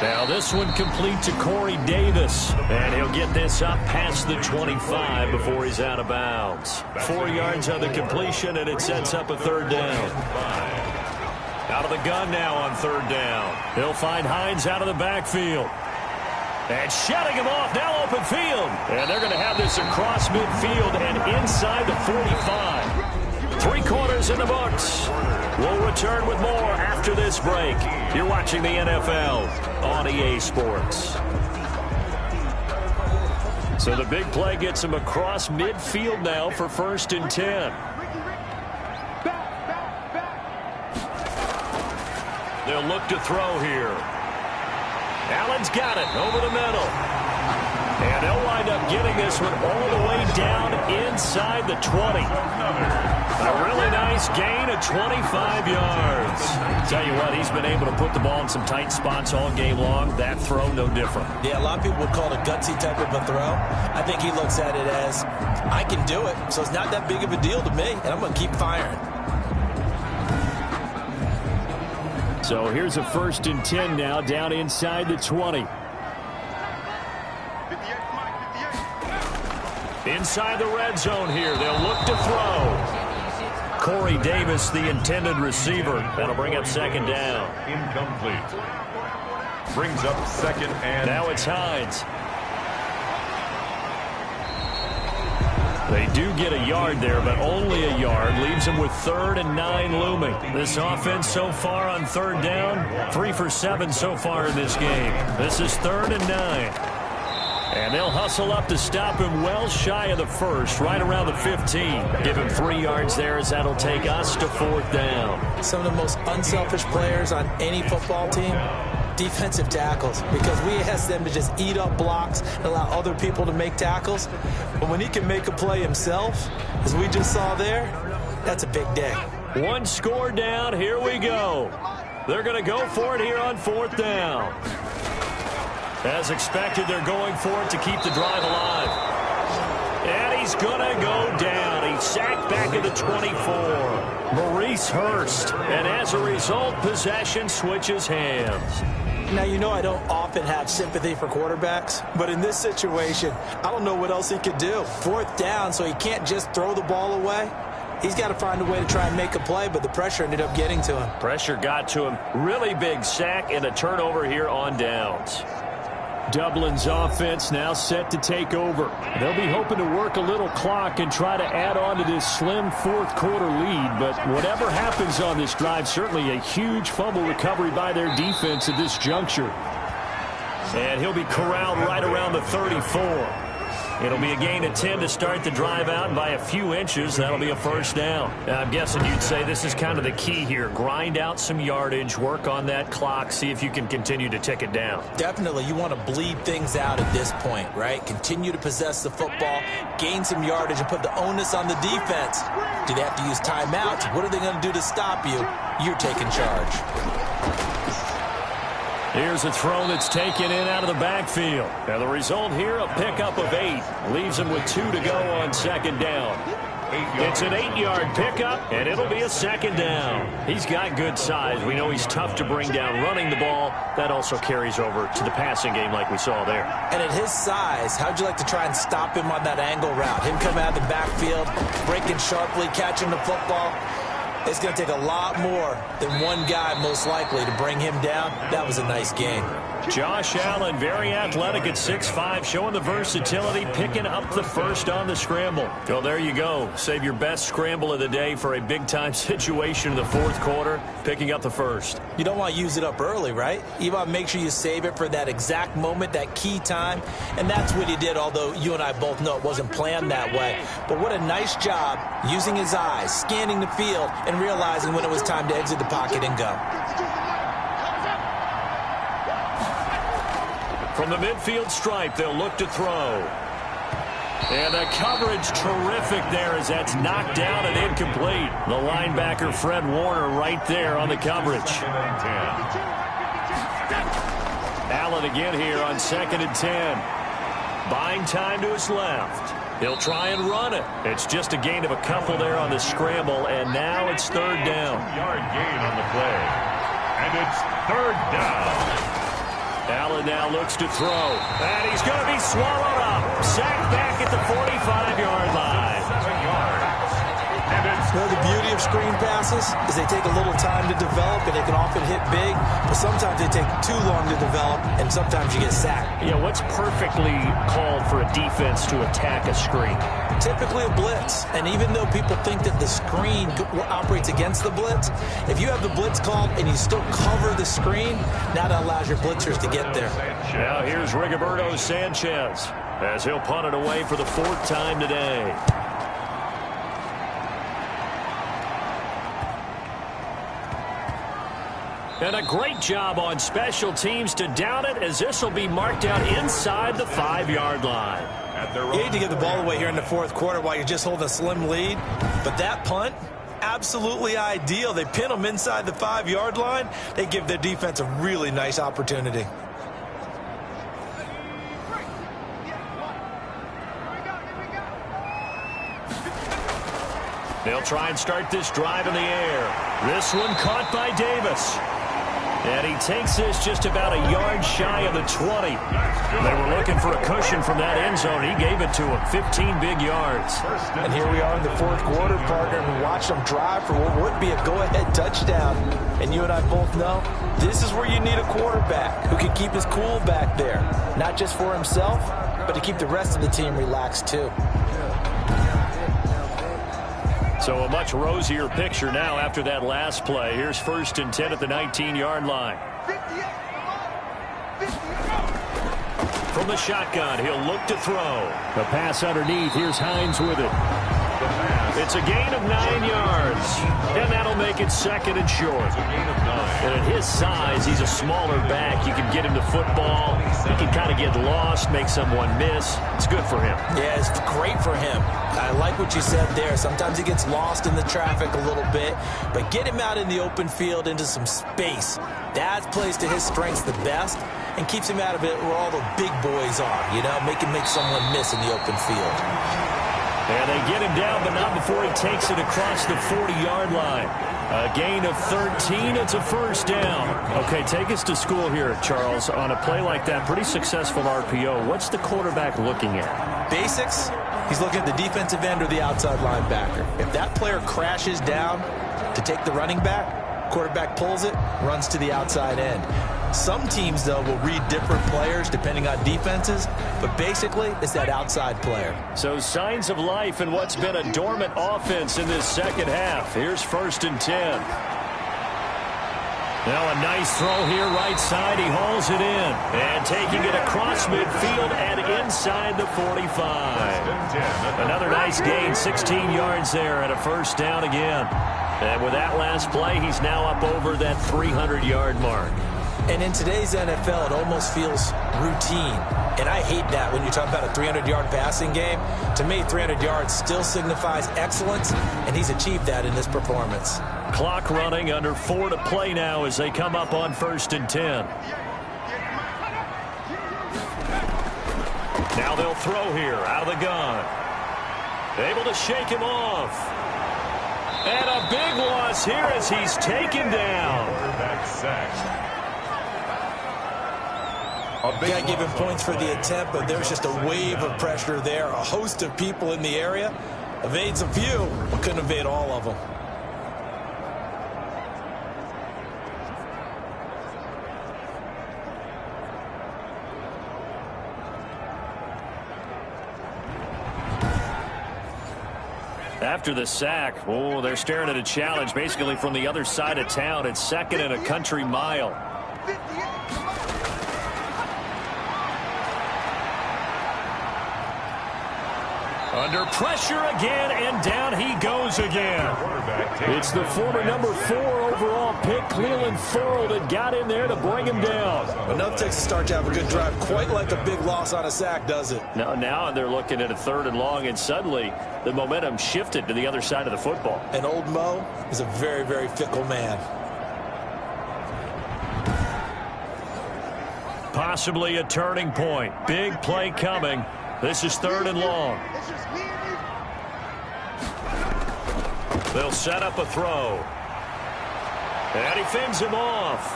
Now this one complete to Corey Davis. And he'll get this up past the 25 before he's out of bounds. 4 yards on the completion, and it sets up a 3rd down. Out of the gun now on 3rd down. He'll find Hines out of the backfield. And shutting him off, now open field. And they're going to have this across midfield and inside the 45. 3 quarters in the books. We'll return with more after this break. You're watching the NFL on EA Sports. So the big play gets him across midfield now for 1st and 10. They'll look to throw here. Allen's got it over the middle. And they'll wind up getting this one all the way down inside the 20. A really nice gain of 25 yards. Tell you what, he's been able to put the ball in some tight spots all game long. That throw, no different. Yeah, a lot of people would call it a gutsy type of a throw. I think he looks at it as, I can do it, so it's not that big of a deal to me, and I'm going to keep firing. So here's a 1st and 10 now, down inside the 20. Inside the red zone here, they'll look to throw. Corey Davis, the intended receiver. That'll bring up 2nd down. Incomplete. Brings up 2nd and... Now it's Hines. They do get a yard there, but only a yard. Leaves them with 3rd and 9 looming. This offense so far on 3rd down, 3 for 7 so far in this game. This is 3rd and 9. And they'll hustle up to stop him well shy of the 1st, right around the 15. Give him 3 yards there as that'll take us to 4th down. Some of the most unselfish players on any football team, defensive tackles, because we ask them to just eat up blocks and allow other people to make tackles. But when he can make a play himself, as we just saw there, that's a big day. One score down. Here we go. They're going to go for it here on 4th down. As expected, they're going for it to keep the drive alive. And he's going to go down. He's sacked back at the 24. Maurice Hurst. And as a result, possession switches hands. Now, you know I don't often have sympathy for quarterbacks, but in this situation, I don't know what else he could do. 4th down, so he can't just throw the ball away. He's got to find a way to try and make a play, but the pressure ended up getting to him. Pressure got to him. Really big sack and a turnover here on downs. Dublin's offense now set to take over. They'll be hoping to work a little clock and try to add on to this slim 4th quarter lead, but whatever happens on this drive, certainly a huge fumble recovery by their defense at this juncture. And he'll be corralled right around the 34. It'll be a gain of 10 to start the drive out, and by a few inches, that'll be a 1st down. Now, I'm guessing you'd say this is kind of the key here. Grind out some yardage, work on that clock, see if you can continue to tick it down. Definitely, you want to bleed things out at this point, right? Continue to possess the football, gain some yardage, and put the onus on the defense. Do they have to use timeouts? What are they going to do to stop you? You're taking charge. Here's a throw that's taken in out of the backfield. And the result here, a pickup of 8. Leaves him with 2 to go on 2nd down. It's an 8-yard pickup, and it'll be a 2nd down. He's got good size. We know he's tough to bring down running the ball. That also carries over to the passing game like we saw there. And at his size, how'd you like to try and stop him on that angle route? Him coming out of the backfield, breaking sharply, catching the football. It's going to take a lot more than one guy, most likely, to bring him down. That was a nice game. Josh Allen, very athletic at 6'5", showing the versatility, picking up the 1st on the scramble. So there you go. Save your best scramble of the day for a big-time situation in the 4th quarter, picking up the 1st. You don't want to use it up early, right? You want to make sure you save it for that exact moment, that key time. And that's what he did, although you and I both know it wasn't planned that way. But what a nice job using his eyes, scanning the field, and realizing when it was time to exit the pocket and go. From the midfield stripe, they'll look to throw. And the coverage terrific there as that's knocked down and incomplete. The linebacker, Fred Warner, right there on the coverage. Allen again here on 2nd and 10. Buying time to his left. He'll try and run it. It's just a gain of a couple there on the scramble, and now it's 3rd down. Yard gain on the play. And it's 3rd down. Allen now looks to throw. And he's going to be swallowed up. Sacked back at the 45-yard line. 7 yards. And it's You know, the beauty of screen passes is they take a little time to develop, and they can often hit big, but sometimes they take too long to develop, and sometimes you get sacked. Yeah, what's perfectly called for a defense to attack a screen? Typically a blitz, and even though people think that the screen operates against the blitz, if you have the blitz called and you still cover the screen, now that allows your blitzers to get there. Now here's Rigoberto Sanchez as he'll punt it away for the 4th time today. And a great job on special teams to down it, as this will be marked out inside the 5-yard line. You hate to give the ball away here in the 4th quarter while you're just holding a slim lead, but that punt, absolutely ideal. They pin them inside the 5-yard line. They give their defense a really nice opportunity. They'll try and start this drive in the air. This one caught by Davis. And he takes this just about a yard shy of the 20. They were looking for a cushion from that end zone. He gave it to him. 15 big yards. And here we are in the 4th quarter, partner, and we watch them drive for what would be a go-ahead touchdown. And you and I both know this is where you need a quarterback who can keep his cool back there. Not just for himself, but to keep the rest of the team relaxed too. So a much rosier picture now after that last play. Here's 1st and 10 at the 19-yard line. From the shotgun, he'll look to throw. The pass underneath. Here's Hines with it. the pass It's a gain of 9 yards, and that'll make it second and short. It's a gain of 9. And at his size, he's a smaller back. You can get him the football. He can kind of get lost, make someone miss. It's good for him. Yeah, it's great for him. I like what you said there. Sometimes he gets lost in the traffic a little bit, but get him out in the open field into some space. That plays to his strengths the best and keeps him out of it where all the big boys are, you know, make someone miss in the open field. And they get him down, but not before he takes it across the 40-yard line. A gain of 13. It's a first down. Okay, take us to school here, Charles. On a play like that, pretty successful RPO. What's the quarterback looking at? Basics, he's looking at the defensive end or the outside linebacker. If that player crashes down to take the running back, quarterback pulls it, runs to the outside end. Some teams, though, will read different players depending on defenses, but basically it's that outside player. So signs of life in what's been a dormant offense in this second half. Here's 1st and 10. Now a nice throw here, right side. He hauls it in. And taking it across midfield and inside the 45. Another nice gain, 16 yards there, and a first down again. And with that last play, he's now up over that 300-yard mark. And in today's NFL, it almost feels routine. And I hate that when you talk about a 300-yard passing game. To me, 300 yards still signifies excellence, and he's achieved that in this performance. Clock running, under 4 to play now as they come up on 1st and 10. Now they'll throw here out of the gun. Able to shake him off. And a big loss here as he's taken down. Quarterback sacked. Got to give him points for the attempt, but there's just a wave of pressure there. A host of people in the area. Evades a few, but couldn't evade all of them. After the sack, oh, they're staring at a challenge basically from the other side of town. It's 2nd and a country mile. Under pressure again, and down he goes again. It's the former number 4 overall pick, Cleveland Thorold, that got in there to bring him down. Enough takes a start to have a good drive, quite like a big loss on a sack, does it? Now they're looking at a 3rd and long, and suddenly the momentum shifted to the other side of the football. And old Mo is a very, very fickle man. Possibly a turning point. Big play coming. This is 3rd and long. They'll set up a throw. And he fends him off.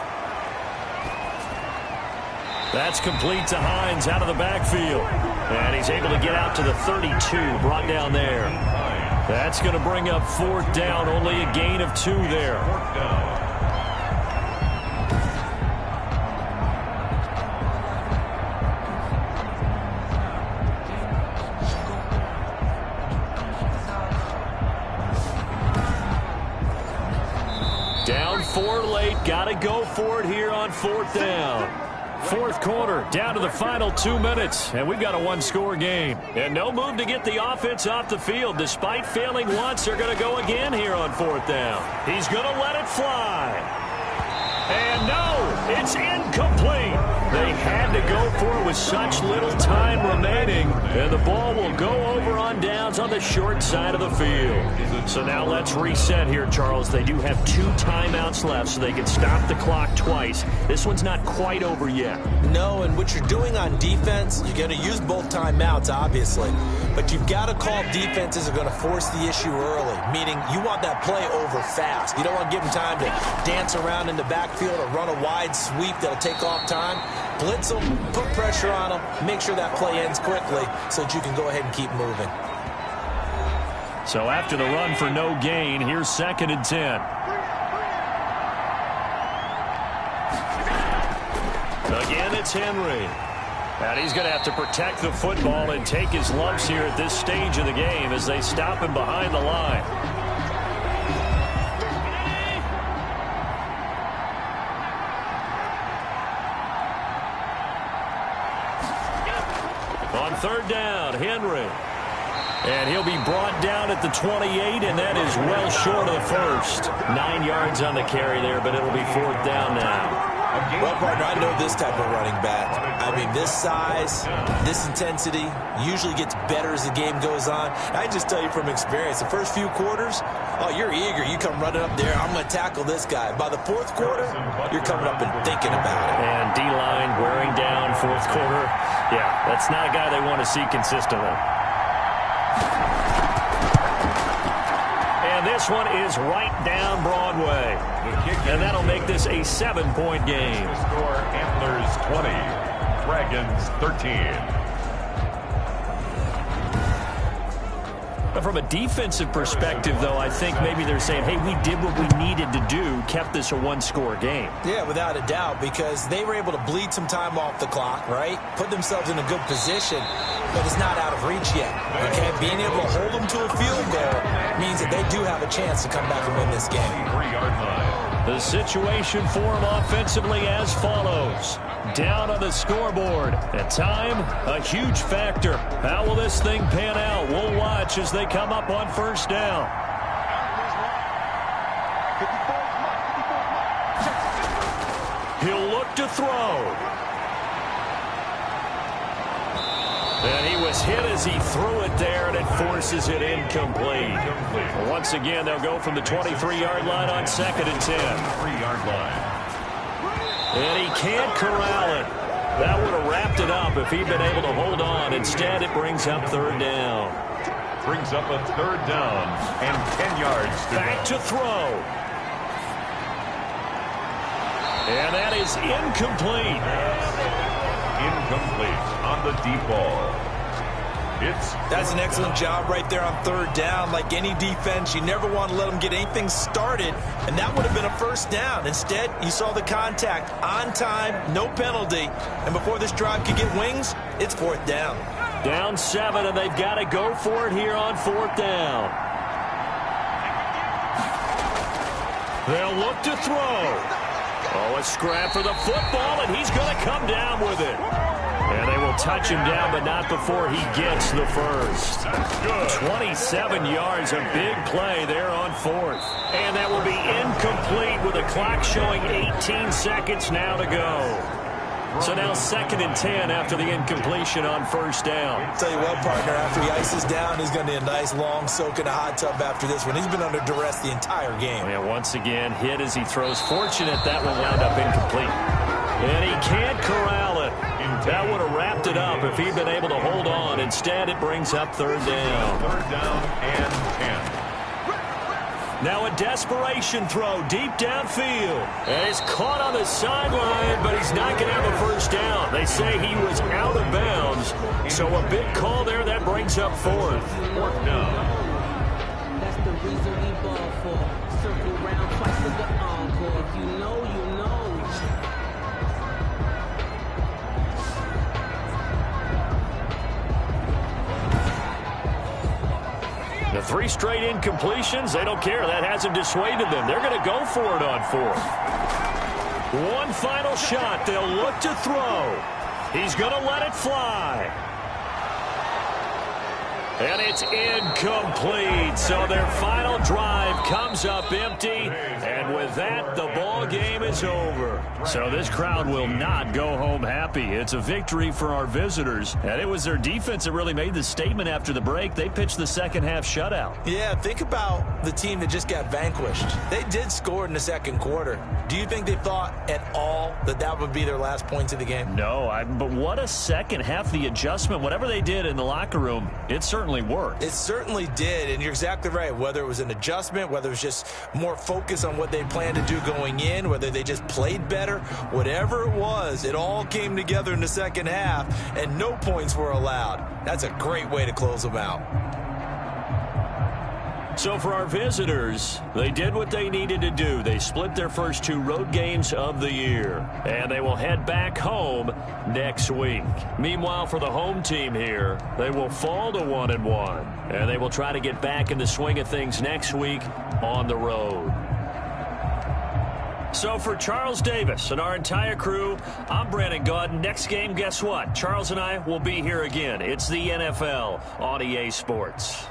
That's complete to Hines out of the backfield. And he's able to get out to the 32, brought down there. That's going to bring up 4th down, only a gain of 2 there. 4th down. Down 4 late, got to go for it here on 4th down. 4th quarter, down to the final 2 minutes, and we've got a 1-score game. And no move to get the offense off the field. Despite failing once, they're going to go again here on 4th down. He's going to let it fly. And no, it's incomplete. They had to go for it with such little time remaining. And the ball will go over on downs on the short side of the field. So now let's reset here, Charles. They do have 2 timeouts left, so they can stop the clock twice. This one's not quite over yet. No, and what you're doing on defense, you're going to use both timeouts, obviously. But you've got to call defenses are going to force the issue early, meaning you want that play over fast. You don't want to give them time to dance around in the backfield or run a wide sweep that'll take off time. Blitz them, put pressure on them, make sure that play ends quickly so that you can go ahead and keep moving. So after the run for no gain, here's 2nd and 10. Again, it's Henry. And he's going to have to protect the football and take his lumps here at this stage of the game as they stop him behind the line. On 3rd down, Henry. And he'll be brought down at the 28, and that is well short of the first. 9 yards on the carry there, but it'll be 4th down now. Well, partner, I know this type of running back. I mean, this size, this intensity usually gets better as the game goes on. I just tell you from experience, the first few quarters, oh, you're eager. You come running up there, I'm going to tackle this guy. By the 4th quarter, you're coming up and thinking about it. And D-line wearing down 4th quarter. Yeah, that's not a guy they want to see consistently. And this one is right down Broadway. And that'll make this a 7-point game. Score Antlers 20, Dragons 13. From a defensive perspective, though, I think maybe they're saying, hey, we did what we needed to do, kept this a 1-score game. Yeah, without a doubt, because they were able to bleed some time off the clock, right? Put themselves in a good position, but it's not out of reach yet. Okay, being able to hold them to a field goal means that they do have a chance to come back and win this game. 3-yard line. The situation for them offensively as follows. Down on the scoreboard. And time, a huge factor. How will this thing pan out? We'll watch as they come up on 1st down. He'll look to throw. And he was hit as he threw it there, and it forces it incomplete. Once again, they'll go from the 23-yard line on 2nd and 10. 3-yard line. And he can't corral it. That would have wrapped it up if he'd been able to hold on. Instead, it brings up 3rd down. Brings up a 3rd down and 10 yards to Back to throw. And that is incomplete. Incomplete on the deep ball. That's an excellent job right there on 3rd down. Like any defense, you never want to let them get anything started, and that would have been a 1st down. Instead, you saw the contact on time, no penalty, and before this drive could get wings, it's 4th down. Down 7, and they've got to go for it here on 4th down. They'll look to throw. Oh, a scrap for the football, and he's going to come down with it. And they will touch him down, but not before he gets the first. 27 yards, a big play there on 4th. And that will be incomplete with the clock showing 18 seconds now to go. So now 2nd and 10 after the incompletion on 1st down. Tell you what, partner, after he ices down, he's going to need a nice long soak in a hot tub after this one. He's been under duress the entire game. And once again, hit as he throws. Fortunate that one wound up incomplete. And he can't corral it. That would have wrapped it up if he'd been able to hold on. Instead, it brings up 3rd down. 3rd down and 10. Now a desperation throw deep downfield. And he's caught on the sideline, but he's not going to have a 1st down. They say he was out of bounds. So a big call there. That brings up 4th. 4th down. That's the reason we ball for. Circle round twice with the encore. If you know, you know. The 3 straight incompletions, they don't care. That hasn't dissuaded them. They're going to go for it on 4th. One final shot. They'll look to throw. He's going to let it fly. And it's incomplete. So their final drive comes up empty. And with that, the ball game is over. So this crowd will not go home happy. It's a victory for our visitors. And it was their defense that really made the statement after the break. They pitched the second half shutout. Yeah, think about the team that just got vanquished. They did score in the 2nd quarter. Do you think they thought at all that that would be their last points of the game? No, but what a second half. The adjustment, whatever they did in the locker room, it certainly worked. It certainly did, and you're exactly right. Whether it was an adjustment, whether it was just more focus on what they planned to do going in, whether they just played better, whatever it was, it all came together in the 2nd half, and no points were allowed. That's a great way to close them out. So for our visitors, they did what they needed to do. They split their first 2 road games of the year, and they will head back home next week. Meanwhile, for the home team here, they will fall to 1-1, and they will try to get back in the swing of things next week on the road. So for Charles Davis and our entire crew, I'm Brandon Gaudin. Next game, guess what? Charles and I will be here again. It's the NFL on EA Sports.